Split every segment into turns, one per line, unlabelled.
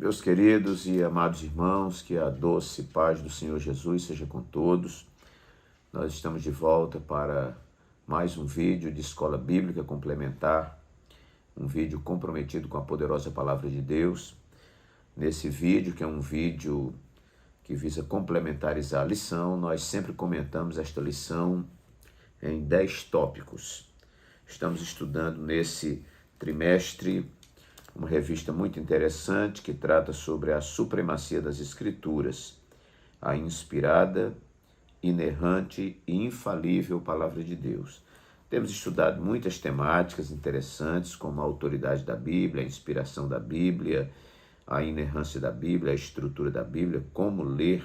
Meus queridos e amados irmãos, que a doce paz do Senhor Jesus seja com todos. Nós estamos de volta para mais um vídeo de Escola Bíblica Complementar, um vídeo comprometido com a poderosa Palavra de Deus. Nesse vídeo, que é um vídeo que visa complementarizar a lição, nós sempre comentamos esta lição em 10 tópicos. Estamos estudando nesse trimestre uma revista muito interessante que trata sobre a supremacia das Escrituras, a inspirada, inerrante e infalível Palavra de Deus. Temos estudado muitas temáticas interessantes, como a autoridade da Bíblia, a inspiração da Bíblia, a inerrância da Bíblia, a estrutura da Bíblia, como ler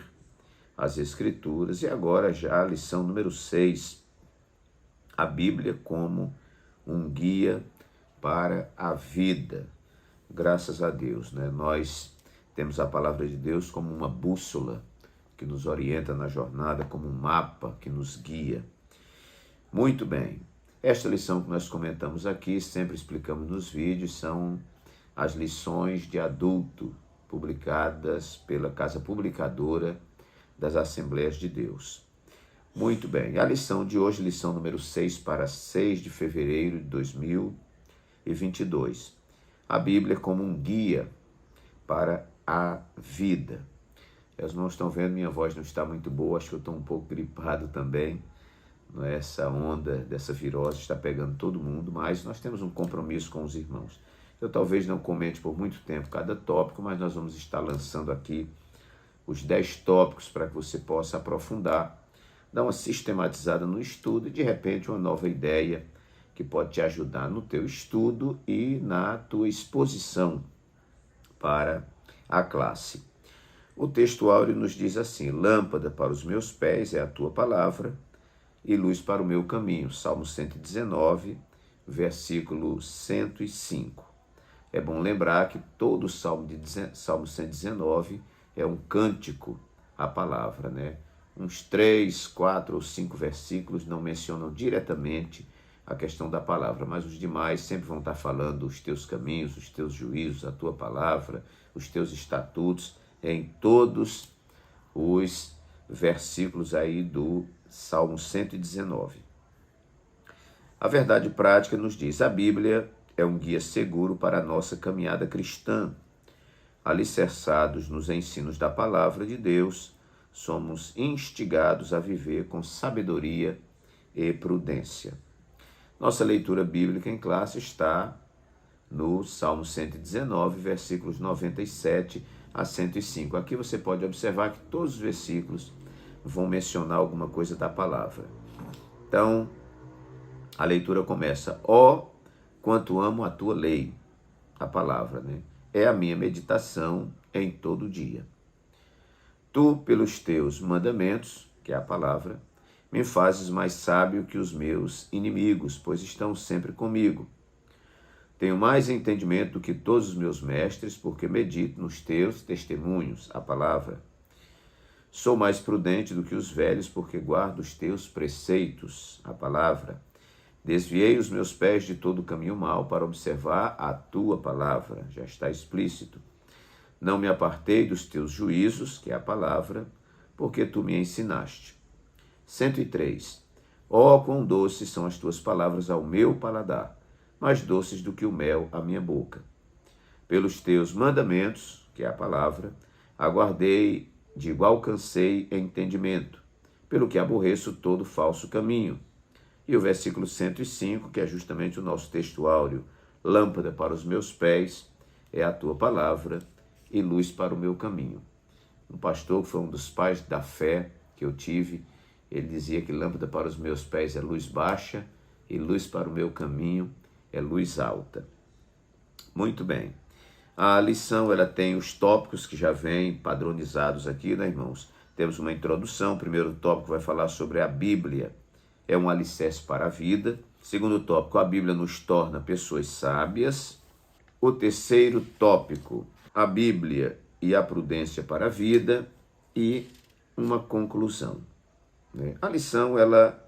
as Escrituras, e agora já a lição número 6, a Bíblia como um guia para a vida. Graças a Deus, né? Nós temos a Palavra de Deus como uma bússola que nos orienta na jornada, como um mapa que nos guia. Muito bem, esta lição que nós comentamos aqui, sempre explicamos nos vídeos, são as lições de adulto publicadas pela Casa Publicadora das Assembleias de Deus. Muito bem, a lição de hoje, lição número 6 para 6 de fevereiro de 2022. A Bíblia como um guia para a vida. Os irmãos estão vendo, minha voz não está muito boa, acho que eu estou um pouco gripado também. Essa onda dessa virose está pegando todo mundo, mas nós temos um compromisso com os irmãos. Eu talvez não comente por muito tempo cada tópico, mas nós vamos estar lançando aqui os 10 tópicos para que você possa aprofundar, dar uma sistematizada no estudo e, de repente, uma nova ideia que pode te ajudar no teu estudo e na tua exposição para a classe. O texto áureo nos diz assim: lâmpada para os meus pés é a tua palavra e luz para o meu caminho. Salmo 119, versículo 105. É bom lembrar que todo o Salmo 119 é um cântico à palavra, né? Uns 3, 4 ou 5 versículos não mencionam diretamente a questão da palavra, mas os demais sempre vão estar falando os teus caminhos, os teus juízos, a tua palavra, os teus estatutos, em todos os versículos aí do Salmo 119. A verdade prática nos diz: a Bíblia é um guia seguro para a nossa caminhada cristã. Alicerçados nos ensinos da palavra de Deus, somos instigados a viver com sabedoria e prudência. Nossa leitura bíblica em classe está no Salmo 119, versículos 97 a 105. Aqui você pode observar que todos os versículos vão mencionar alguma coisa da palavra. Então, a leitura começa: ó, quanto amo a tua lei, a palavra, né? É a minha meditação em todo dia. Tu, pelos teus mandamentos, que é a palavra, me fazes mais sábio que os meus inimigos, pois estão sempre comigo. Tenho mais entendimento do que todos os meus mestres, porque medito nos teus testemunhos, a palavra. Sou mais prudente do que os velhos, porque guardo os teus preceitos, a palavra. Desviei os meus pés de todo o caminho mau para observar a tua palavra, já está explícito. Não me apartei dos teus juízos, que é a palavra, porque tu me ensinaste. 103. Ó, quão doces são as tuas palavras ao meu paladar, mais doces do que o mel à minha boca. Pelos teus mandamentos, que é a palavra, aguardei, digo, alcancei entendimento, pelo que aborreço todo falso caminho. E o versículo 105, que é justamente o nosso texto áureo: lâmpada para os meus pés é a tua palavra e luz para o meu caminho. Um pastor que foi um dos pais da fé que eu tive, ele dizia que lâmpada para os meus pés é luz baixa e luz para o meu caminho é luz alta. Muito bem. A lição ela tem os tópicos que já vêm padronizados aqui, né, irmãos? Temos uma introdução. O primeiro tópico vai falar sobre a Bíblia. É um alicerce para a vida. Segundo tópico, a Bíblia nos torna pessoas sábias. O terceiro tópico, a Bíblia e a prudência para a vida. E uma conclusão. A lição, ela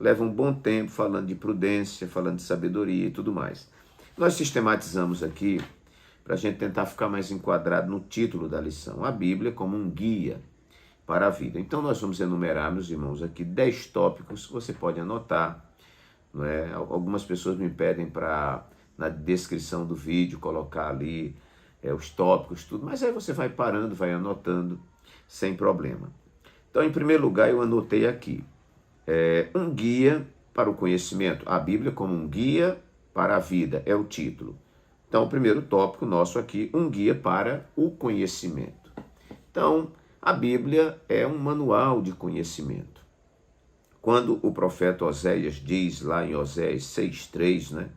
leva um bom tempo falando de prudência, falando de sabedoria e tudo mais. Nós sistematizamos aqui para a gente tentar ficar mais enquadrado no título da lição. A Bíblia como um guia para a vida. Então nós vamos enumerar, meus irmãos, aqui 10 tópicos que você pode anotar. Não é? Algumas pessoas me pedem para, na descrição do vídeo, colocar ali os tópicos, tudo, mas aí você vai parando, vai anotando, sem problema. Então, em primeiro lugar, eu anotei aqui, um guia para o conhecimento. A Bíblia como um guia para a vida, é o título. Então, o primeiro tópico nosso aqui, um guia para o conhecimento. Então, a Bíblia é um manual de conhecimento. Quando o profeta Oséias diz lá em Oséias 6,3, né?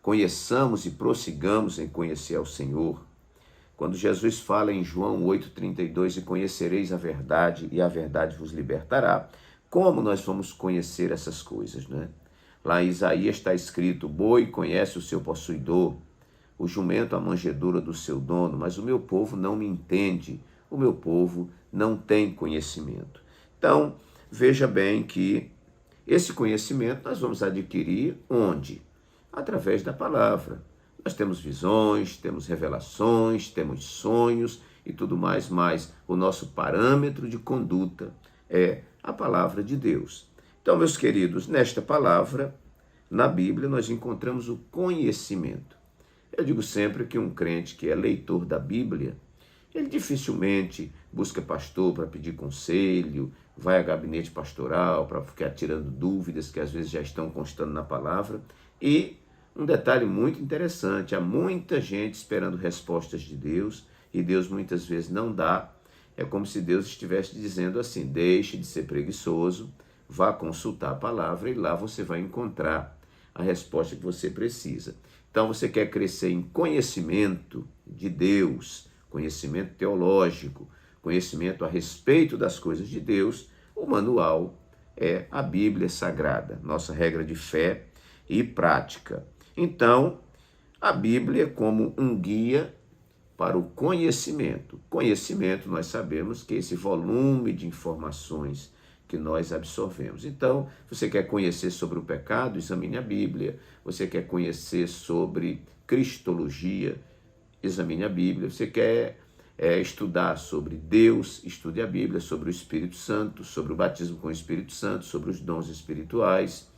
Conheçamos e prossigamos em conhecer ao Senhor. Quando Jesus fala em João 8,32, e conhecereis a verdade, e a verdade vos libertará, como nós vamos conhecer essas coisas, né? Lá em Isaías está escrito, o boi conhece o seu possuidor, o jumento a manjedoura do seu dono, mas o meu povo não me entende, o meu povo não tem conhecimento. Então, veja bem que esse conhecimento nós vamos adquirir onde? Através da palavra. Nós temos visões, temos revelações, temos sonhos e tudo mais, mas o nosso parâmetro de conduta é a palavra de Deus. Então, meus queridos, nesta palavra, na Bíblia, nós encontramos o conhecimento. Eu digo sempre que um crente que é leitor da Bíblia, ele dificilmente busca pastor para pedir conselho, vai a gabinete pastoral para ficar tirando dúvidas que às vezes já estão constando na palavra. E um detalhe muito interessante, há muita gente esperando respostas de Deus e Deus muitas vezes não dá. É como se Deus estivesse dizendo assim, deixe de ser preguiçoso, vá consultar a palavra e lá você vai encontrar a resposta que você precisa. Então você quer crescer em conhecimento de Deus, conhecimento teológico, conhecimento a respeito das coisas de Deus, o manual é a Bíblia Sagrada, nossa regra de fé e prática. Então, a Bíblia como um guia para o conhecimento. Conhecimento, nós sabemos que é esse volume de informações que nós absorvemos. Então, você quer conhecer sobre o pecado? Examine a Bíblia. Você quer conhecer sobre cristologia? Examine a Bíblia. Você quer estudar sobre Deus? Estude a Bíblia, sobre o Espírito Santo, sobre o batismo com o Espírito Santo, sobre os dons espirituais,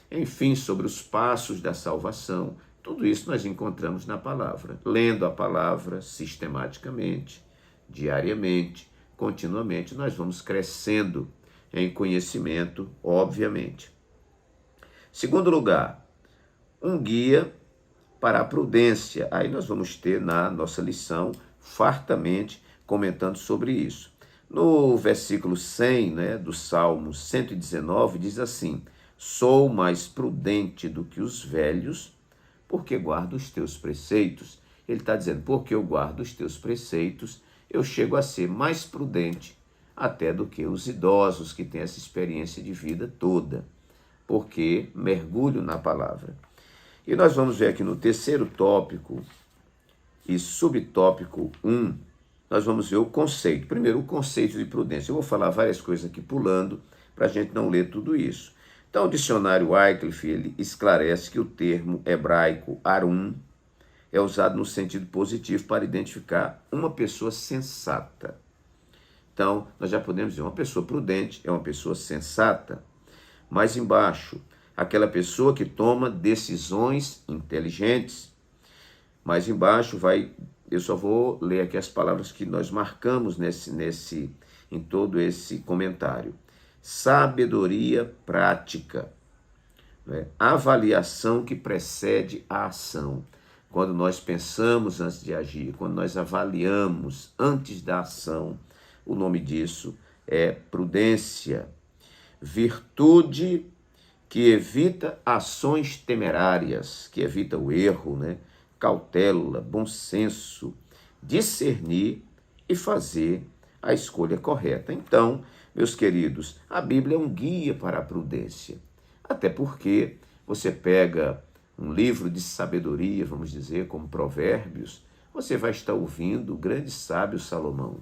enfim, sobre os passos da salvação. Tudo isso nós encontramos na palavra. Lendo a palavra sistematicamente, diariamente, continuamente, nós vamos crescendo em conhecimento, obviamente. Segundo lugar, um guia para a prudência. Aí nós vamos ter na nossa lição fartamente comentando sobre isso. No versículo 100, né, do Salmo 119, diz assim, sou mais prudente do que os velhos, porque guardo os teus preceitos. Ele está dizendo, porque eu guardo os teus preceitos, eu chego a ser mais prudente até do que os idosos que têm essa experiência de vida toda, porque mergulho na palavra. E nós vamos ver aqui no terceiro tópico e subtópico 1, nós vamos ver o conceito. Primeiro, o conceito de prudência. Eu vou falar várias coisas aqui pulando para a gente não ler tudo isso. Então, o dicionário Wycliffe, ele esclarece que o termo hebraico arum é usado no sentido positivo para identificar uma pessoa sensata. Então, nós já podemos dizer, uma pessoa prudente é uma pessoa sensata. Mais embaixo, aquela pessoa que toma decisões inteligentes. Mais embaixo eu só vou ler aqui as palavras que nós marcamos em todo esse comentário. Sabedoria prática, né? Avaliação que precede a ação. Quando nós pensamos antes de agir, quando nós avaliamos antes da ação, o nome disso é prudência. Virtude que evita ações temerárias, que evita o erro, né? Cautela, bom senso, discernir e fazer a escolha correta. Então, meus queridos, a Bíblia é um guia para a prudência. Até porque você pega um livro de sabedoria, vamos dizer, como Provérbios, você vai estar ouvindo o grande sábio Salomão.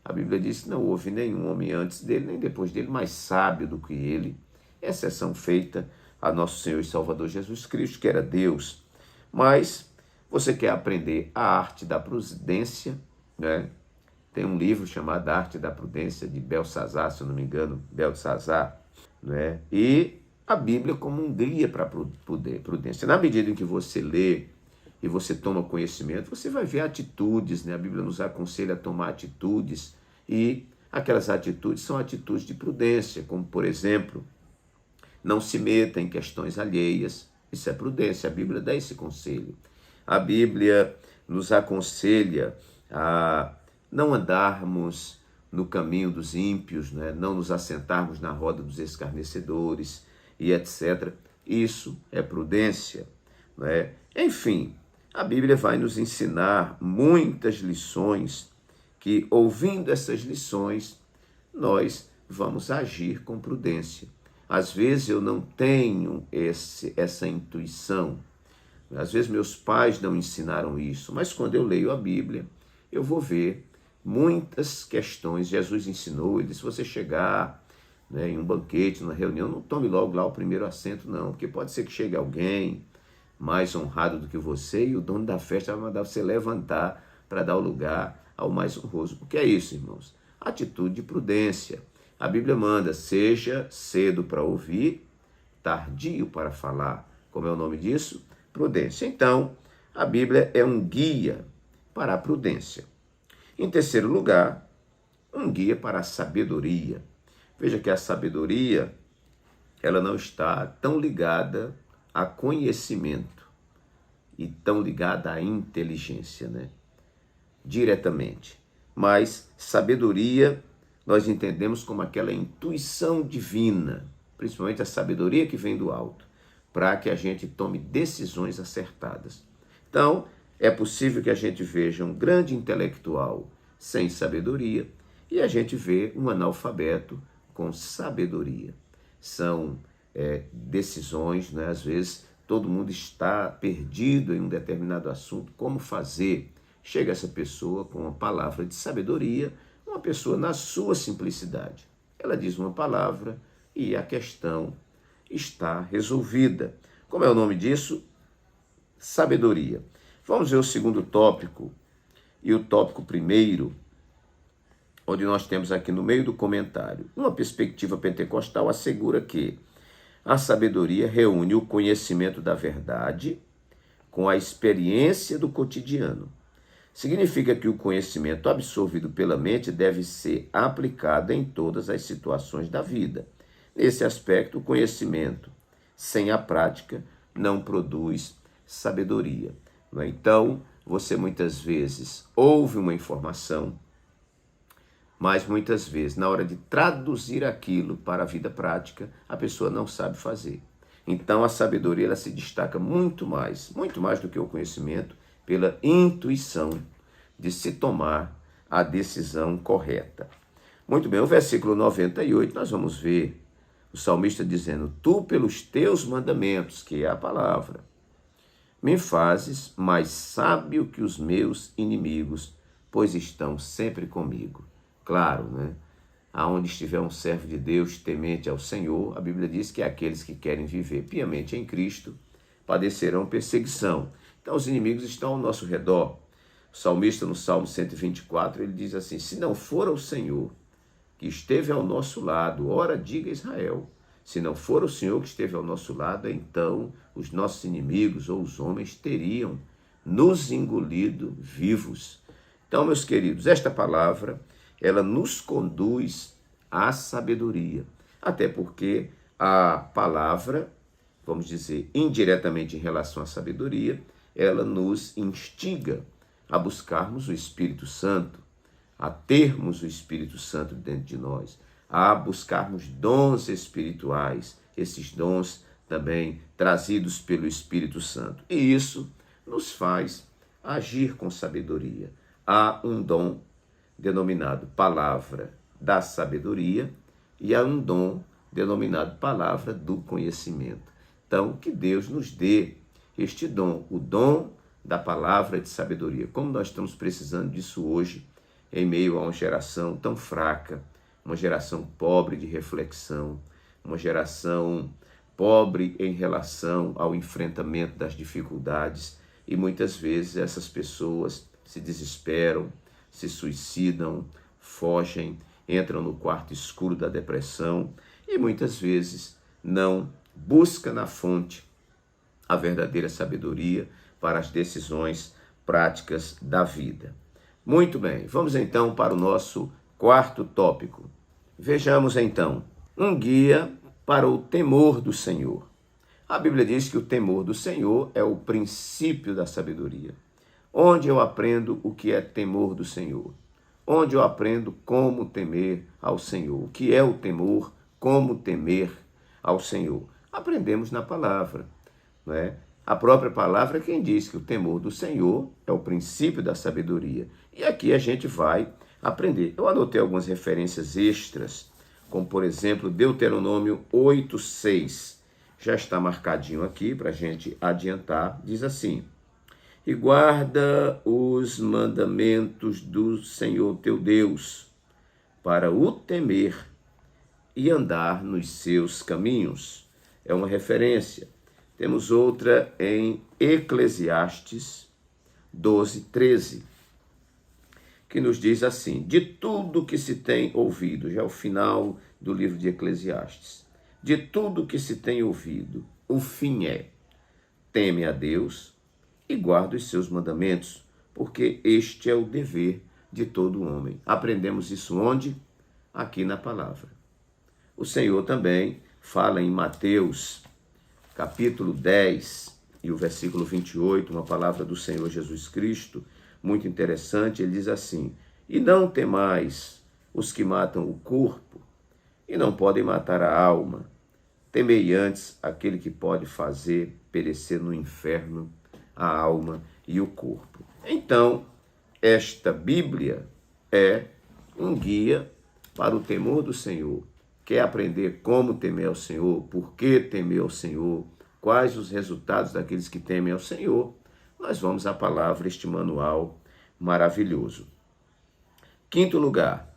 A Bíblia diz que não houve nenhum homem antes dele, nem depois dele, mais sábio do que ele. Exceção feita a nosso Senhor e Salvador Jesus Cristo, que era Deus. Mas Você quer aprender a arte da prudência, né? Tem um livro chamado A Arte da Prudência, de Belsazar, se eu não me engano, Belsazar, né? E a Bíblia como um guia para a prudência. Na medida em que você lê e você toma conhecimento, você vai ver atitudes, né? A Bíblia nos aconselha a tomar atitudes, e aquelas atitudes são atitudes de prudência, como, por exemplo, não se meta em questões alheias. Isso é prudência, a Bíblia dá esse conselho. A Bíblia nos aconselha a não andarmos no caminho dos ímpios, né? Não nos assentarmos na roda dos escarnecedores e etc. Isso é prudência, né? Enfim, a Bíblia vai nos ensinar muitas lições que, ouvindo essas lições, nós vamos agir com prudência. Às vezes eu não tenho essa intuição, às vezes meus pais não ensinaram isso, mas quando eu leio a Bíblia, eu vou ver muitas questões. Jesus ensinou, ele disse, se você chegar, né, em um banquete, numa reunião, não tome logo lá o primeiro assento, não, porque pode ser que chegue alguém mais honrado do que você e o dono da festa vai mandar você levantar para dar o lugar ao mais honroso. O que é isso, irmãos? Atitude de prudência. A Bíblia manda, seja cedo para ouvir, tardio para falar. Como é o nome disso? Prudência. Então, a Bíblia é um guia para a prudência. Em terceiro lugar, um guia para a sabedoria. Veja que a sabedoria, ela não está tão ligada a conhecimento e tão ligada à inteligência, né? Diretamente. Mas sabedoria nós entendemos como aquela intuição divina, principalmente a sabedoria que vem do alto, para que a gente tome decisões acertadas. Então, é possível que a gente veja um grande intelectual sem sabedoria e a gente vê um analfabeto com sabedoria. São decisões, né? Às vezes todo mundo está perdido em um determinado assunto, como fazer? Chega essa pessoa com uma palavra de sabedoria, uma pessoa na sua simplicidade. Ela diz uma palavra e a questão está resolvida. Como é o nome disso? Sabedoria. Vamos ver o segundo tópico e o tópico primeiro, onde nós temos aqui no meio do comentário. Uma perspectiva pentecostal assegura que a sabedoria reúne o conhecimento da verdade com a experiência do cotidiano. Significa que o conhecimento absorvido pela mente deve ser aplicado em todas as situações da vida. Nesse aspecto, o conhecimento sem a prática não produz sabedoria. Então, você muitas vezes ouve uma informação, mas muitas vezes, na hora de traduzir aquilo para a vida prática, a pessoa não sabe fazer. Então, a sabedoria ela se destaca muito mais do que o conhecimento, pela intuição de se tomar a decisão correta. Muito bem, o versículo 98, nós vamos ver o salmista dizendo, tu pelos teus mandamentos, que é a palavra, me fazes mais sábio que os meus inimigos, pois estão sempre comigo. Claro, né? Aonde estiver um servo de Deus temente ao Senhor, a Bíblia diz que aqueles que querem viver piamente em Cristo padecerão perseguição. Então os inimigos estão ao nosso redor. O salmista no Salmo 124, ele diz assim, se não for o Senhor que esteve ao nosso lado, ora diga Israel, se não for o Senhor que esteve ao nosso lado, então os nossos inimigos ou os homens teriam nos engolido vivos. Então, meus queridos, esta palavra, ela nos conduz à sabedoria. Até porque a palavra, vamos dizer, indiretamente em relação à sabedoria, ela nos instiga a buscarmos o Espírito Santo, a termos o Espírito Santo dentro de nós, a buscarmos dons espirituais, esses dons também trazidos pelo Espírito Santo. E isso nos faz agir com sabedoria. Há um dom denominado palavra da sabedoria e há um dom denominado palavra do conhecimento. Então, que Deus nos dê este dom, o dom da palavra de sabedoria. Como nós estamos precisando disso hoje, em meio a uma geração tão fraca, uma geração pobre de reflexão, uma geração pobre em relação ao enfrentamento das dificuldades E muitas vezes essas pessoas se desesperam, se suicidam, fogem, entram no quarto escuro da depressão e muitas vezes não buscam na fonte a verdadeira sabedoria para as decisões práticas da vida. Muito bem, vamos então para o nosso quarto tópico. Vejamos então, um guia para o temor do Senhor. A Bíblia diz que o temor do Senhor é o princípio da sabedoria. Onde eu aprendo o que é temor do Senhor? Onde eu aprendo como temer ao Senhor? O que é o temor? Como temer ao Senhor? Aprendemos na palavra, não é? A própria palavra é quem diz que o temor do Senhor é o princípio da sabedoria. E aqui a gente vai aprender. Eu anotei algumas referências extras, como por exemplo Deuteronômio 8:6. Já está marcadinho aqui para a gente adiantar. Diz assim: e guarda os mandamentos do Senhor teu Deus, para o temer e andar nos seus caminhos. É uma referência. Temos outra em Eclesiastes 12:13, que nos diz assim: de tudo que se tem ouvido, já é o final do livro de Eclesiastes, de tudo que se tem ouvido, o fim é: teme a Deus e guarda os seus mandamentos, porque este é o dever de todo homem. Aprendemos isso onde? Aqui na palavra. O Senhor também fala em Mateus, capítulo 10, e o versículo 28, uma palavra do Senhor Jesus Cristo, muito interessante. Ele diz assim: e não temais os que matam o corpo e não podem matar a alma. Temei antes aquele que pode fazer perecer no inferno a alma e o corpo. Então, esta Bíblia é um guia para o temor do Senhor. Quer aprender como temer ao Senhor, por que temer ao Senhor, quais os resultados daqueles que temem ao Senhor? Nós vamos à palavra, este manual maravilhoso. Quinto lugar,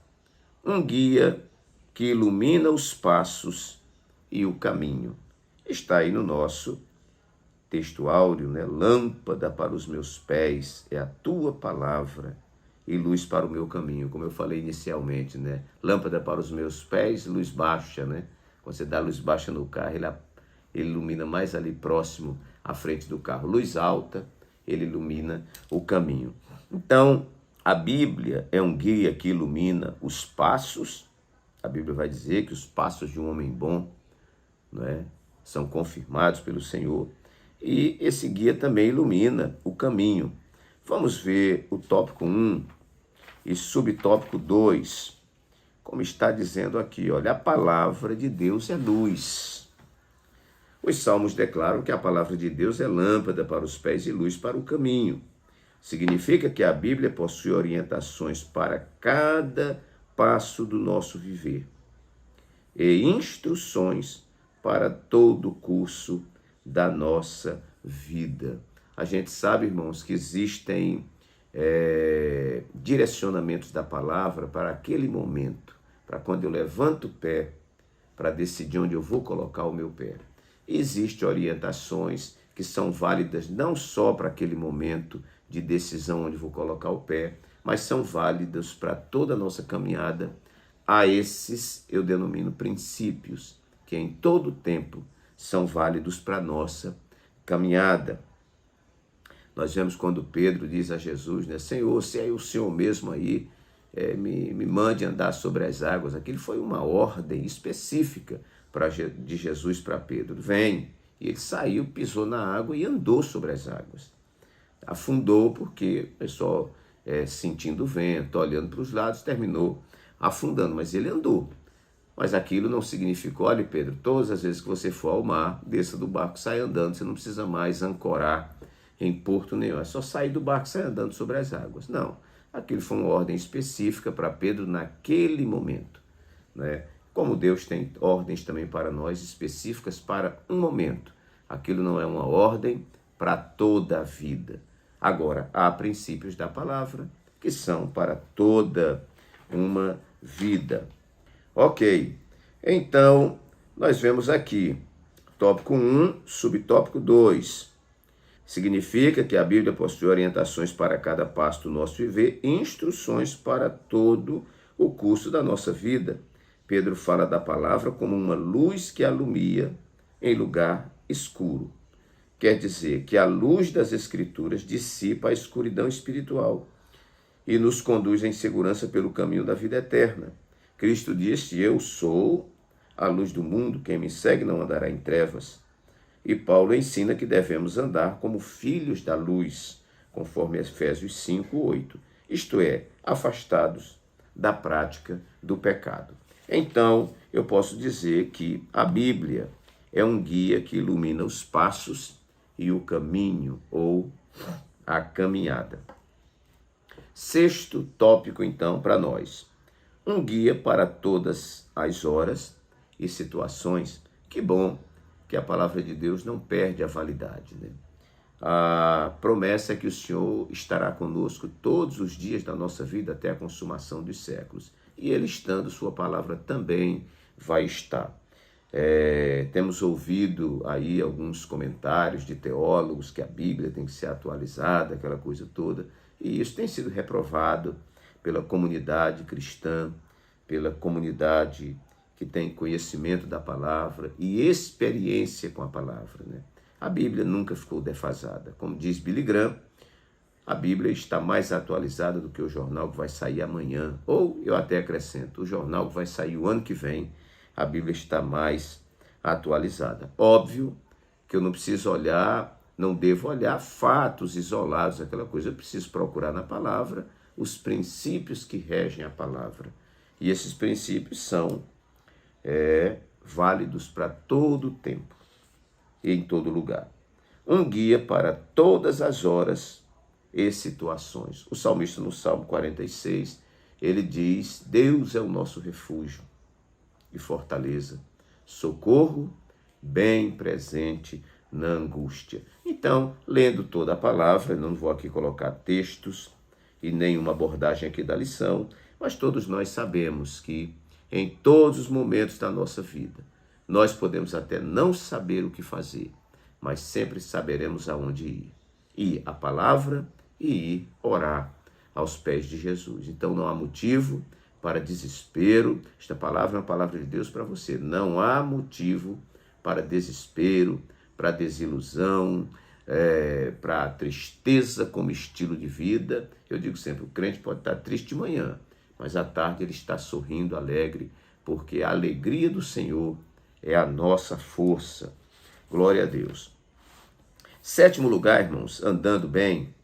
um guia que ilumina os passos e o caminho. Está aí no nosso texto áureo, né? Lâmpada para os meus pés é a tua palavra e luz para o meu caminho. Como eu falei inicialmente, né? Lâmpada para os meus pés, luz baixa, né? Quando você dá luz baixa no carro, ele ilumina mais ali próximo à frente do carro. Luz alta, ele ilumina o caminho. Então, a Bíblia é um guia que ilumina os passos. A Bíblia vai dizer que os passos de um homem bom, não é? São confirmados pelo Senhor. E esse guia também ilumina o caminho. Vamos ver o tópico 1 e subtópico 2. Como está dizendo aqui, olha, a palavra de Deus é luz. Os salmos declaram que a palavra de Deus é lâmpada para os pés e luz para o caminho. Significa que a Bíblia possui orientações para cada passo do nosso viver e instruções para todo o curso da nossa vida. A gente sabe, irmãos, que existem direcionamentos da palavra para aquele momento, para quando eu levanto o pé, para decidir onde eu vou colocar o meu pé. Existem orientações que são válidas não só para aquele momento de decisão onde vou colocar o pé, mas são válidas para toda a nossa caminhada. A esses eu denomino princípios, que em todo tempo são válidos para a nossa caminhada. Nós vemos quando Pedro diz a Jesus, né, Senhor, se é o Senhor mesmo aí, me mande andar sobre as águas. Aquilo foi uma ordem específica de Jesus para Pedro. Vem. E ele saiu, pisou na água e andou sobre as águas. Afundou porque o pessoal sentindo o vento, olhando para os lados, terminou afundando, mas ele andou. Mas aquilo não significou, olha Pedro, todas as vezes que você for ao mar, desça do barco, sai andando, você não precisa mais ancorar em porto nenhum, é só sair do barco e sair andando sobre as águas. Não, aquilo foi uma ordem específica para Pedro naquele momento, né? Como Deus tem ordens também para nós específicas para um momento. Aquilo não é uma ordem para toda a vida. Agora, há princípios da palavra que são para toda uma vida. Ok, então nós vemos aqui tópico 1, subtópico 2. Significa que a Bíblia possui orientações para cada passo do nosso viver e instruções para todo o curso da nossa vida. Pedro fala da palavra como uma luz que alumia em lugar escuro. Quer dizer que a luz das Escrituras dissipa a escuridão espiritual e nos conduz em segurança pelo caminho da vida eterna. Cristo disse: eu sou a luz do mundo, quem me segue não andará em trevas. E Paulo ensina que devemos andar como filhos da luz, conforme Efésios 5:8, isto é, afastados da prática do pecado. Então, eu posso dizer que a Bíblia é um guia que ilumina os passos e o caminho ou a caminhada. Sexto tópico, então, para nós. Um guia para todas as horas e situações. Que bom que a palavra de Deus não perde a validade, né? A promessa é que o Senhor estará conosco todos os dias da nossa vida até a consumação dos séculos. E Ele estando, sua palavra também vai estar. Temos ouvido aí alguns comentários de teólogos que a Bíblia tem que ser atualizada, aquela coisa toda, e isso tem sido reprovado pela comunidade cristã, pela comunidade que tem conhecimento da palavra e experiência com a palavra, né? A Bíblia nunca ficou defasada. Como diz Billy Graham, a Bíblia está mais atualizada do que o jornal que vai sair amanhã, ou eu até acrescento, o jornal que vai sair o ano que vem, a Bíblia está mais atualizada. Óbvio que eu não preciso olhar, não devo olhar fatos isolados, aquela coisa, eu preciso procurar na palavra os princípios que regem a palavra. E esses princípios são válidos para todo o tempo e em todo lugar. Um guia para todas as horas e situações. O salmista no Salmo 46, ele diz: Deus é o nosso refúgio e fortaleza, socorro bem presente na angústia. Então, lendo toda a palavra, não vou aqui colocar textos e nenhuma abordagem aqui da lição, mas todos nós sabemos que em todos os momentos da nossa vida, nós podemos até não saber o que fazer, mas sempre saberemos aonde ir. Ir à palavra e ir orar aos pés de Jesus. Então não há motivo para desespero. Esta palavra é uma palavra de Deus para você. Não há motivo para desespero, para desilusão, para tristeza como estilo de vida. Eu digo sempre, o crente pode estar triste de manhã, mas à tarde ele está sorrindo, alegre, porque a alegria do Senhor é a nossa força. Glória a Deus. Sétimo lugar, irmãos, andando bem,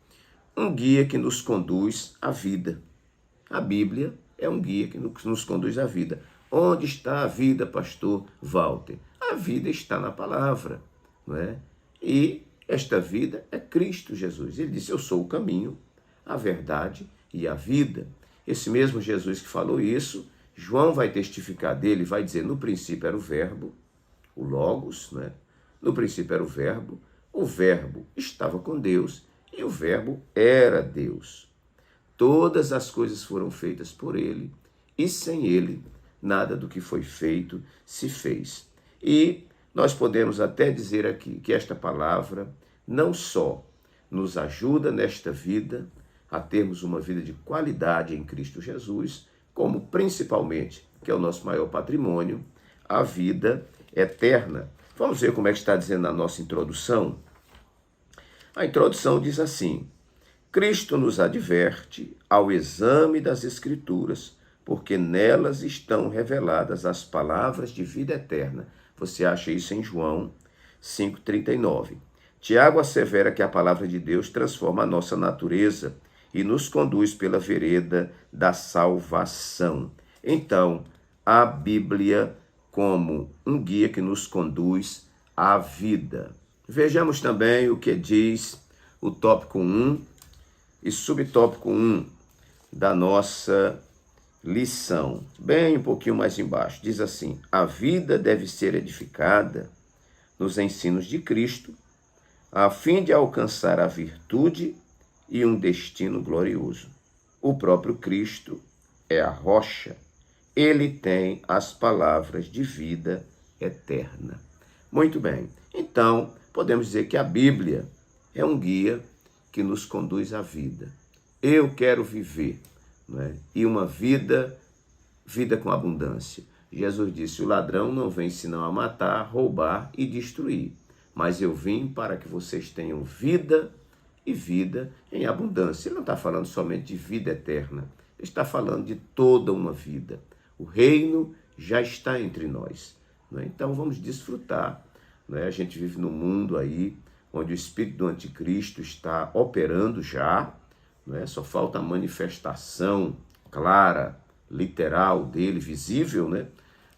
um guia que nos conduz à vida. A Bíblia é um guia que nos conduz à vida. Onde está a vida, pastor Walter? A vida está na palavra, não é? E esta vida é Cristo Jesus. Ele disse: eu sou o caminho, a verdade e a vida. Esse mesmo Jesus que falou isso, João vai testificar dele, vai dizer: no princípio era o verbo, o Logos, né? No princípio era o verbo estava com Deus e o verbo era Deus. Todas as coisas foram feitas por ele e sem ele nada do que foi feito se fez. E nós podemos até dizer aqui que esta palavra não só nos ajuda nesta vida a termos uma vida de qualidade em Cristo Jesus, como principalmente, que é o nosso maior patrimônio, a vida eterna. Vamos ver como é que está dizendo a nossa introdução? A introdução diz assim: Cristo nos adverte ao exame das Escrituras, porque nelas estão reveladas as palavras de vida eterna. Você acha isso em João 5,39. Tiago assevera que a palavra de Deus transforma a nossa natureza e nos conduz pela vereda da salvação. Então, a Bíblia como um guia que nos conduz à vida. Vejamos também o que diz o tópico 1 e subtópico 1 da nossa lição. Bem um pouquinho mais embaixo, diz assim: a vida deve ser edificada nos ensinos de Cristo, a fim de alcançar a virtude e um destino glorioso. O próprio Cristo é a rocha. Ele tem as palavras de vida eterna. Muito bem. Então, podemos dizer que a Bíblia é um guia que nos conduz à vida. Eu quero viver, não é? E uma vida com abundância. Jesus disse, o ladrão não vem senão a matar, roubar e destruir. Mas eu vim para que vocês tenham vida e vida em abundância. Ele não está falando somente de vida eterna. Ele está falando de toda uma vida. O reino já está entre nós. Não é? Então vamos desfrutar. Não é? A gente vive num mundo aí onde o espírito do anticristo está operando já. Não é? Só falta a manifestação clara, literal dele, visível, né?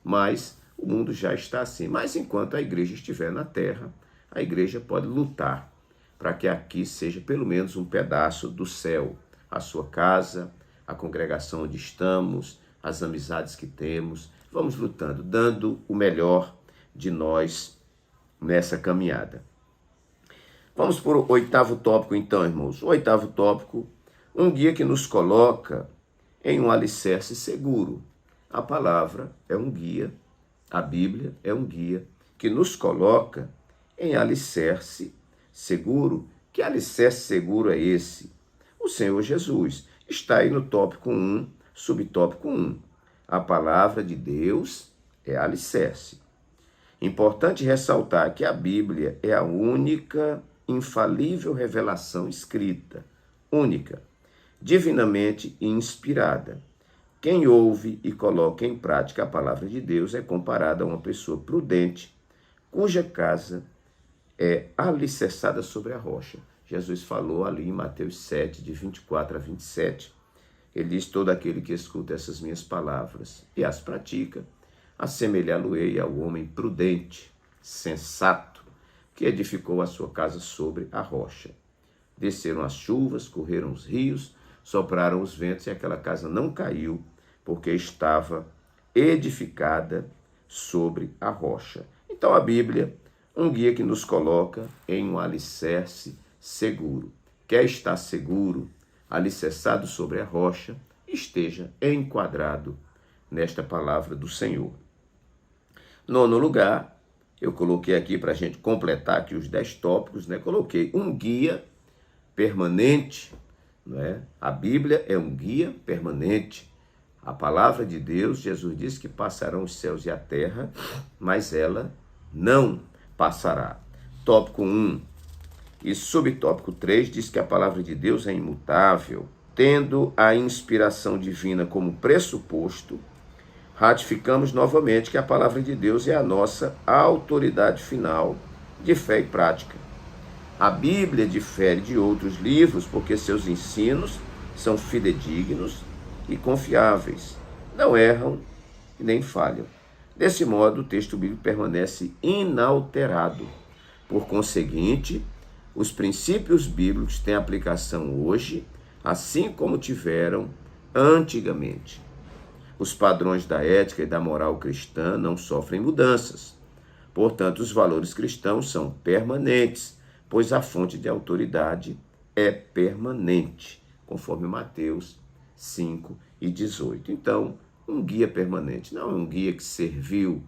Mas o mundo já está assim. Mas enquanto a igreja estiver na terra, a igreja pode lutar para que aqui seja pelo menos um pedaço do céu. A sua casa, a congregação onde estamos, as amizades que temos. Vamos lutando, dando o melhor de nós nessa caminhada. Vamos para o 8º tópico então, irmãos. O 8º tópico, um guia que nos coloca em um alicerce seguro. A palavra é um guia, a Bíblia é um guia que nos coloca em alicerce seguro. Que alicerce seguro é esse? O Senhor Jesus está aí no tópico 1, subtópico 1. A palavra de Deus é alicerce. Importante ressaltar que a Bíblia é a única infalível revelação escrita, única, divinamente inspirada. Quem ouve e coloca em prática a palavra de Deus é comparado a uma pessoa prudente, cuja casa é alicerçada sobre a rocha. Jesus falou ali em Mateus 7, de 24 a 27. Ele diz, todo aquele que escuta essas minhas palavras e as pratica, assemelhá-lo-ei ao homem prudente, sensato, que edificou a sua casa sobre a rocha. Desceram as chuvas, correram os rios, sopraram os ventos e aquela casa não caiu, porque estava edificada sobre a rocha. Então a Bíblia, um guia que nos coloca em um alicerce seguro. Quer estar seguro, alicerçado sobre a rocha, esteja enquadrado nesta palavra do Senhor. 9º lugar, eu coloquei aqui para a gente completar aqui os 10 tópicos, né? Coloquei um guia permanente, não é? A Bíblia é um guia permanente. A palavra de Deus, Jesus disse que passarão os céus e a terra, mas ela não passará. Tópico 1 e subtópico 3 diz que a palavra de Deus é imutável. Tendo a inspiração divina como pressuposto, ratificamos novamente que a palavra de Deus é a nossa autoridade final de fé e prática. A Bíblia difere de outros livros porque seus ensinos são fidedignos e confiáveis, não erram e nem falham. Desse modo, o texto bíblico permanece inalterado. Por conseguinte, os princípios bíblicos têm aplicação hoje, assim como tiveram antigamente. Os padrões da ética e da moral cristã não sofrem mudanças. Portanto, os valores cristãos são permanentes, pois a fonte de autoridade é permanente, conforme Mateus 5 e 18. Então, um guia permanente, não é um guia que serviu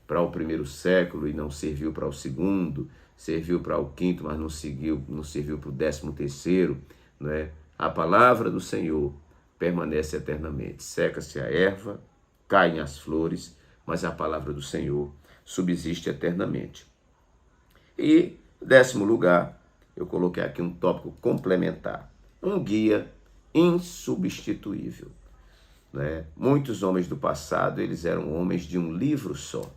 para o 1º século e não serviu para o 2º, serviu para o 5º, mas não serviu para o 13º, não é? A palavra do Senhor permanece eternamente. Seca-se a erva, caem as flores, mas a palavra do Senhor subsiste eternamente. E, 10º lugar, eu coloquei aqui um tópico complementar. Um guia insubstituível. Né? Muitos homens do passado, eles eram homens de um livro só,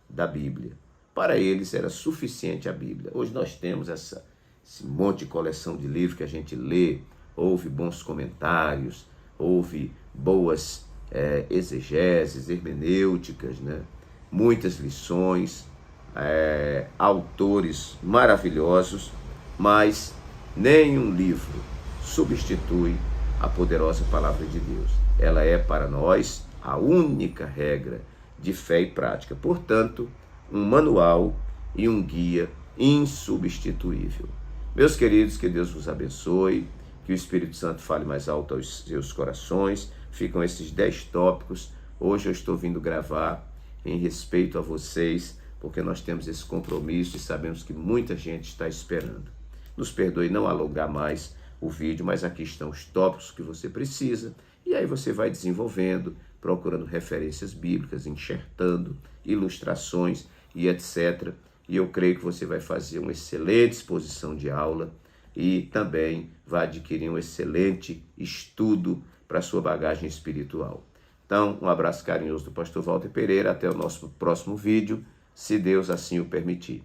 da Bíblia. Para eles era suficiente a Bíblia. Hoje nós temos esse monte de coleção de livros que a gente lê, ouve bons comentários, ouve boas exegeses, hermenêuticas, né? Muitas lições, autores maravilhosos, mas nenhum livro substitui a poderosa palavra de Deus. Ela é para nós a única regra de fé e prática. Portanto, um manual e um guia insubstituível. Meus queridos, que Deus vos abençoe, que o Espírito Santo fale mais alto aos seus corações. Ficam esses 10 tópicos. Hoje eu estou vindo gravar em respeito a vocês, porque nós temos esse compromisso e sabemos que muita gente está esperando. Nos perdoe não alongar mais o vídeo, mas aqui estão os tópicos que você precisa. E aí você vai desenvolvendo, procurando referências bíblicas, enxertando ilustrações e etc. E eu creio que você vai fazer uma excelente exposição de aula e também vai adquirir um excelente estudo para a sua bagagem espiritual. Então, um abraço carinhoso do pastor Walter Pereira. Até o nosso próximo vídeo, se Deus assim o permitir.